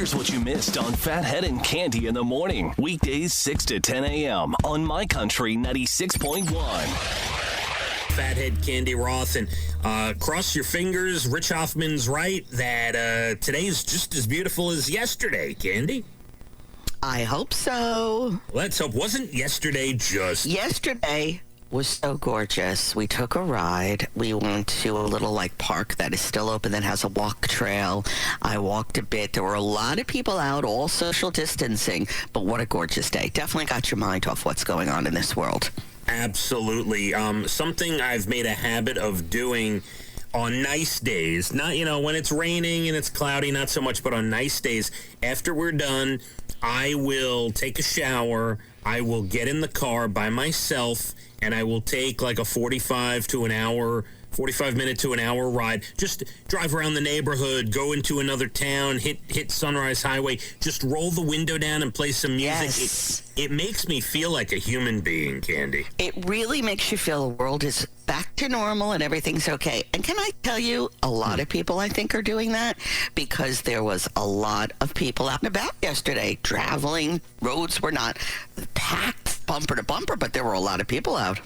Here's what you missed on Phathead and Cande in the morning. Weekdays 6 to 10 a.m. on My Country 96.1. Phathead, Cande Roth, and cross your fingers. Rich Hoffman's right that today's just as beautiful as yesterday, Cande. I hope so. Let's hope. Wasn't yesterday just... Yesterday was so gorgeous. We took a ride. We went to a little park that is still open that has a walk trail. I walked a bit. There were a lot of people out, all social distancing, but what a gorgeous day. Definitely got your mind off what's going on in this world. Absolutely. Something I've made a habit of doing on nice days, not, when it's raining and it's cloudy, not so much, but on nice days, after we're done, I will take a shower, I will get in the car by myself, and I will take a 45 minute to an hour ride. Just drive around the neighborhood, go into another town, hit Sunrise Highway, just roll the window down and play some music. Yes. It makes me feel like a human being, Cande. It really makes you feel the world is back to normal and everything's okay. And can I tell you, a lot of people, I think, are doing that because there was a lot of people out and about yesterday traveling. Roads were not packed bumper to bumper, but there were a lot of people out.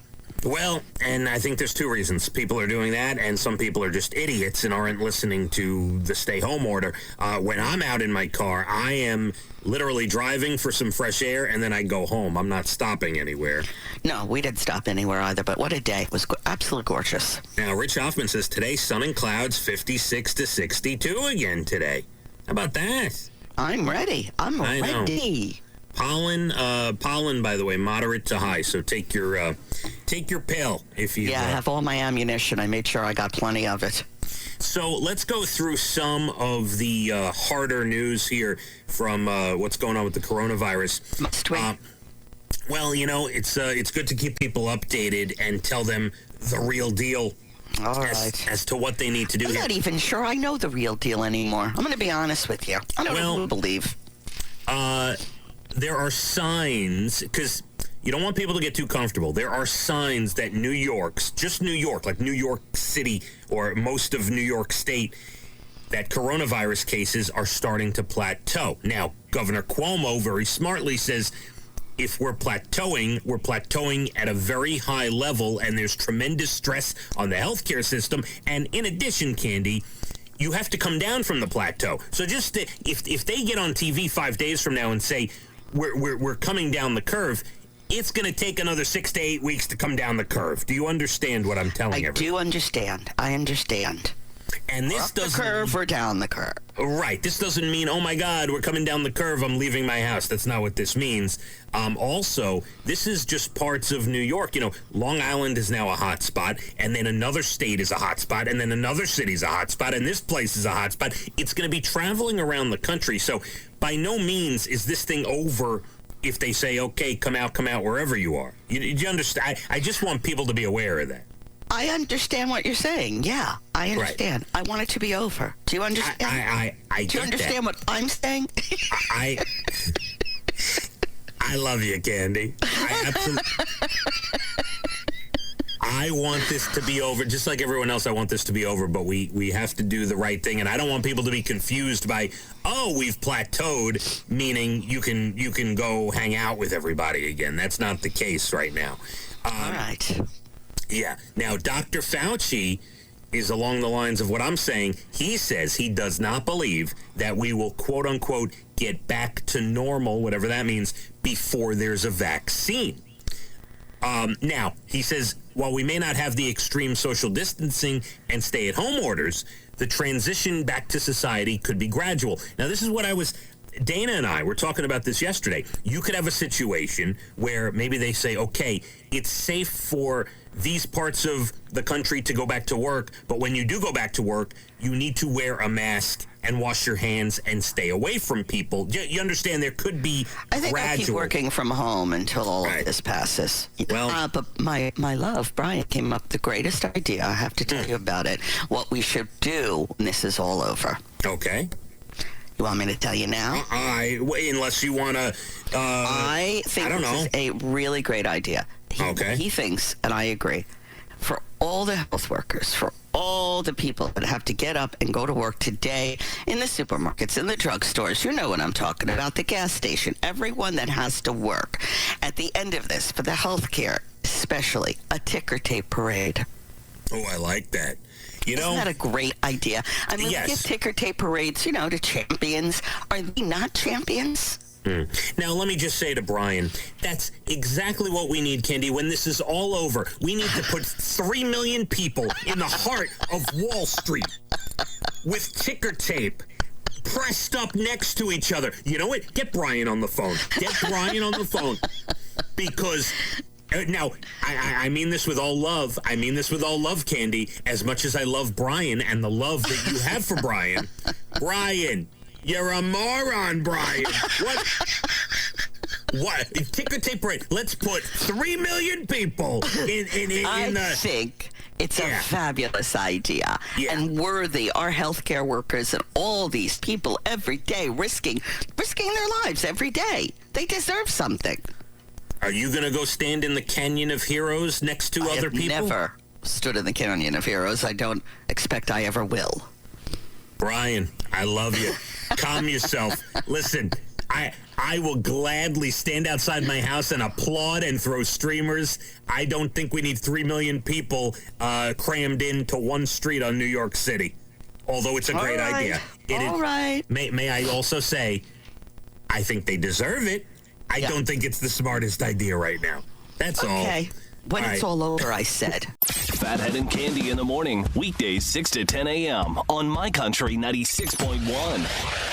Well, and I think there's two reasons. People are doing that, and some people are just idiots and aren't listening to the stay-home order. When I'm out in my car, I am literally driving for some fresh air, and then I go home. I'm not stopping anywhere. No, we didn't stop anywhere either, but what a day. It was absolutely gorgeous. Now, Rich Hoffman says today, sun and clouds, 56 to 62 again today. How about that? I'm ready. I'm ready. Pollen, by the way, moderate to high. So take your pill if you. Yeah, I have all my ammunition. I made sure I got plenty of it. So let's go through some of the harder news here from what's going on with the coronavirus. Must we? Well, it's good to keep people updated and tell them the real deal. All right. As to what they need to do. I'm not even sure I know the real deal anymore. I'm going to be honest with you. I don't know who to believe. There are signs, because you don't want people to get too comfortable. There are signs that New York, like New York City or most of New York State, that coronavirus cases are starting to plateau. Now, Governor Cuomo very smartly says if we're plateauing at a very high level, and there's tremendous stress on the healthcare system. And in addition, Cande, you have to come down from the plateau. So just if they get on TV 5 days from now and say we're coming down the curve, it's going to take another 6 to 8 weeks to come down the curve. Do you understand what I'm telling everyone? I do understand. I understand. And this doesn't... the curve or down the curve. Right. This doesn't mean, oh, my God, we're coming down the curve, I'm leaving my house. That's not what this means. Also, this is just parts of New York. Long Island is now a hot spot, and then another state is a hot spot, and then another city's a hot spot, and this place is a hot spot. It's going to be traveling around the country. So by no means is this thing over if they say, okay, come out wherever you are. You understand? I just want people to be aware of that. I understand what you're saying. Yeah, I understand. Right. I want it to be over. Do you understand? I Do you understand what I'm saying? I love you, Cande. I want this to be over. Just like everyone else, I want this to be over, but we have to do the right thing. And I don't want people to be confused by, we've plateaued, meaning you can go hang out with everybody again. That's not the case right now. All right. Yeah. Now, Dr. Fauci is along the lines of what I'm saying. He says he does not believe that we will, quote unquote, get back to normal, whatever that means, before there's a vaccine. Now, he says, while we may not have the extreme social distancing and stay-at-home orders, the transition back to society could be gradual. Now, this is what Dana and I were talking about this yesterday. You could have a situation where maybe they say, okay, it's safe for these parts of the country to go back to work, but when you do go back to work, you need to wear a mask and wash your hands and stay away from people. You understand there could be I think gradual. I'll keep working from home until all of this passes. Well, but my love, Brian, came up with the greatest idea. I have to tell you about it. What we should do when this is all over. Okay. You want me to tell you now? Unless you want to... I think this is a really great idea. He thinks, and I agree, for all the health workers, for all the people that have to get up and go to work today in the supermarkets, in the drugstores. You know what I'm talking about, the gas station, everyone that has to work. At the end of this, for the healthcare, especially a ticker tape parade. Oh, I like that. You know, isn't that a great idea? I mean, yes. we give ticker tape parades, to champions. Are they not champions? Now, let me just say to Brian, that's exactly what we need, Kendi. When this is all over, we need to put 3 million people in the heart of Wall Street with ticker tape pressed up next to each other. You know what? Get Brian on the phone. Get Brian on the phone. Because... now, I mean this with all love. I mean this with all love, Kendi. As much as I love Brian and the love that you have for Brian, Brian, you're a moron, Brian. What? Ticker tape parade. Let's put 3 million people in I think it's a fabulous idea and worthy. Our healthcare workers and all these people every day risking their lives every day. They deserve something. Are you going to go stand in the Canyon of Heroes next to other people? I have never stood in the Canyon of Heroes. I don't expect I ever will. Brian, I love you. Calm yourself. Listen, I will gladly stand outside my house and applaud and throw streamers. I don't think we need 3 million people crammed into one street on New York City. Although it's a great idea. All right. May I also say, I think they deserve it. I don't think it's the smartest idea right now. That's all. Okay. When it's all over, I said. Phathead and Cande in the morning, weekdays 6 to 10 a.m. on My Country 96.1.